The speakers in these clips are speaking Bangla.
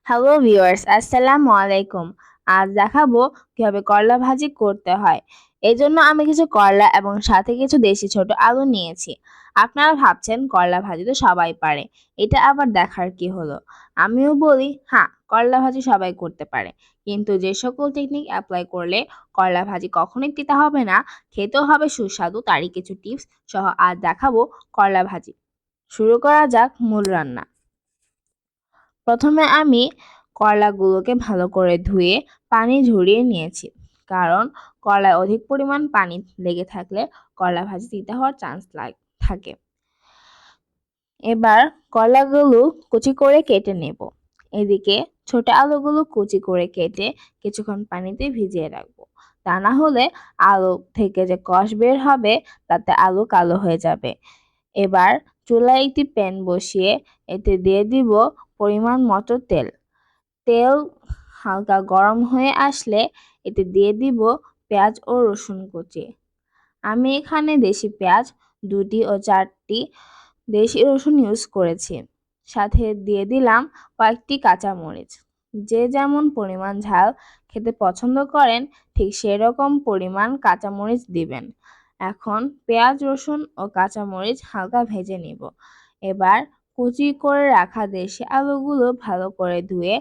হ্যালো ভিউয়ার্স, আসসালামু আলাইকুম। আজ দেখাবো কিভাবে করলা ভাজি করতে হয়। এই জন্য আমি কিছু করলা এবং সাথে কিছু দেশি ছোট আলু নিয়েছি। আপনারা ভাবছেন করলা ভাজি তো সবাই পারে, এটা আবার দেখার কি হলো? আমিও বলি হ্যাঁ, করলা ভাজি সবাই করতে পারে, কিন্তু যে সকল টেকনিক অ্যাপ্লাই করলে করলা ভাজি কখনোই তিতা হবে না, খেতেও হবে সুস্বাদু, তারই কিছু টিপস সহ আজ দেখাবো করলা ভাজি। শুরু করা যাক মূল রান্না। প্রথমে আমি করলাগুলোকে ভালো করে ধুয়ে পানি ঝরিয়ে নিয়েছি, কারণ করলায় অধিক পরিমাণ পানি লেগে থাকলে করলা ভাজি তিতা হওয়ার চান্স থাকে। এবার করলাগুলো কুচি করে কেটে নেব। এদিকে ছোট আলুগুলো কুচি করে কেটে কিছুক্ষণ পানিতে ভিজিয়ে রাখবো, তা না হলে আলু থেকে যে কষ বের হবে তাতে আলু কালো হয়ে যাবে। এবার চুলায় একটি প্যান বসিয়ে এতে দিয়ে দিব পরিমাণ মতো তেল। তেল হালকা গরম হয়ে আসলে এতে দিয়ে দিব পেঁয়াজ ও রসুন কুচি। আমি এখানে দেশি পেঁয়াজ 2টি ও 4টি দেশি রসুন ইউজ করেছি। সাথে দিয়ে দিলাম কয়েকটি কাঁচামরিচ। যে যেমন পরিমাণ ঝাল খেতে পছন্দ করেন ঠিক সেরকম পরিমাণ কাঁচামরিচ দিবেন। এখন পেঁয়াজ রসুন ও কাঁচামরিচ হালকা ভেজে নিব। এবার কুচি করে রাখা দেশি আলুগুলো ভালো করে ধুয়ে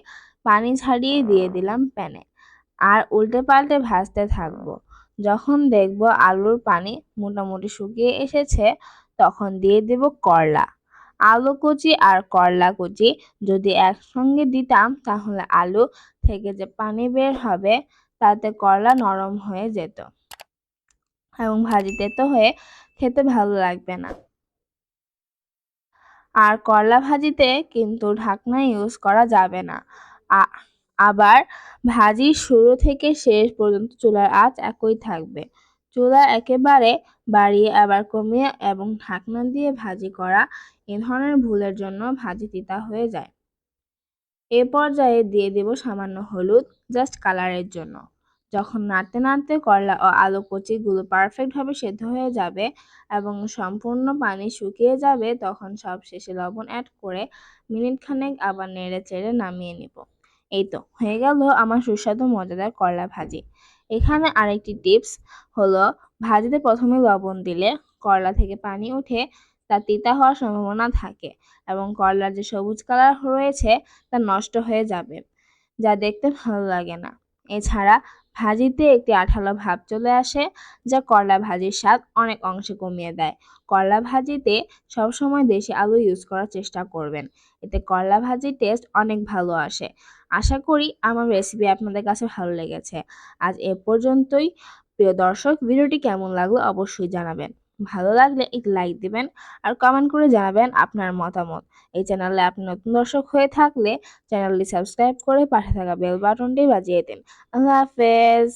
পানি ঝরিয়ে দিয়ে দিলাম প্যানে, আর উল্টে পাল্টে ভাজতে থাকবো। যখন দেখব আলুর পানি মোটামুটি শুকিয়ে এসেছে, তখন দিয়ে দেব করলা। আলু কুচি আর করলা কুচি যদি একসঙ্গে দিতাম তাহলে আলু থেকে যে পানি বের হবে তাতে করলা নরম হয়ে যেত এবং ভাজিতে তো হয়ে খেতে ভালো লাগবে না। আর করলা ভাজিতে কিন্তু ঢাকনা ইউজ করা যাবে না। আবার ভাজির শুরু থেকে শেষ পর্যন্ত চুলার আঁচ একই থাকবে। চুলা একেবারে বাড়িয়ে আবার কমিয়ে এবং ঢাকনা দিয়ে ভাজি করা এ ধরনের ভুলের জন্য ভাজি তিতা হয়ে যায়। এ পর্যায়ে দিয়ে দেব সামান্য হলুদ, জাস্ট কালারের জন্য। যখন নাড়তে নাড়তে করলা ও আলু কুচিগুলো পারফেক্টভাবে সেদ্ধ হয়ে যাবে এবং সম্পূর্ণ পানি শুকিয়ে যাবে, তখন সব শেষে লবণ অ্যাড করে মিনিট খানেক আবার নেড়ে চেড়ে নামিয়ে নিব। এই তো হয়ে গেল আমার সুস্বাদু মজাদার করলা ভাজি। এখানে আরেকটি টিপস হলো, ভাজিতে প্রথমে লবণ দিলে করলা থেকে পানি উঠে তা তিতা হওয়ার সম্ভাবনা থাকে এবং করলার যে সবুজ কালার রয়েছে তা নষ্ট হয়ে যাবে, যা দেখতে ভালো লাগে না। এছাড়া ভাজিতে একটি আঠালো ভাব চলে আসে, যা করলা ভাজির স্বাদ অনেক অংশে কমিয়ে দেয়। করলা ভাজিতে সবসময় দেশি আলু ইউজ করার চেষ্টা করবেন, এতে করলা ভাজির টেস্ট অনেক ভালো আসে। আশা করি আমার রেসিপি আপনাদের কাছে ভালো লেগেছে। আজ এ পর্যন্তই। প্রিয় দর্শক, ভিডিওটি কেমন লাগলো অবশ্যই জানাবেন। ভালো লাগলে একটি লাইক দিবেন আর কমেন্ট করে জানাবেন আপনার মতামত। এই চ্যানেলে আপনি নতুন দর্শক হয়ে থাকলে চ্যানেলটি সাবস্ক্রাইব করে পাশে থাকা বেল বাটনটি বাজিয়ে দিন। আল্লাহ হাফেজ।